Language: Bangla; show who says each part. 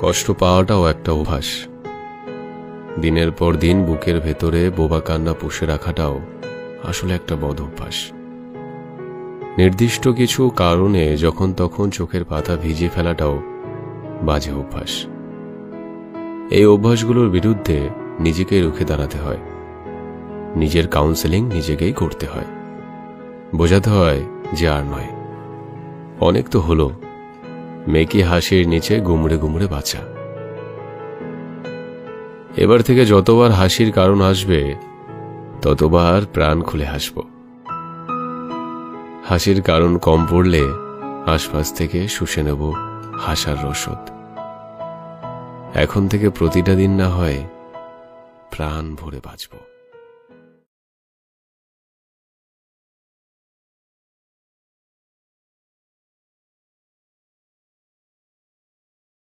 Speaker 1: কষ্ট পাওয়াটাও একটা অভ্যাস। দিনের পর দিন বুকের ভেতরে বোবা কান্না পুষে রাখাটাও আসলে একটা বদ অভ্যাস। নির্দিষ্ট কিছু কারণে যখন তখন চোখের পাতা ভিজিয়ে ফেলাটাও বাজে অভ্যাস। এই অভ্যাসগুলোর বিরুদ্ধে নিজেকে রুখে দাঁড়াতে হয়। নিজের কাউন্সেলিং নিজেকেই করতে হয়। বোঝাতে হয় যে আর নয়, অনেক তো হলো, মেকি হাসির নিচে গুমড়ে গুমড়ে বাঁচা। এবার থেকে যতবার হাসির কারণ আসবে ততবার প্রাণ খুলে হাসব। হাসির কারণ কম পড়লে আশপাশ থেকে শুষে নেব হাসার রসদ। এখন থেকে প্রতিটা দিন না হয় প্রাণ ভরে বাঁচব।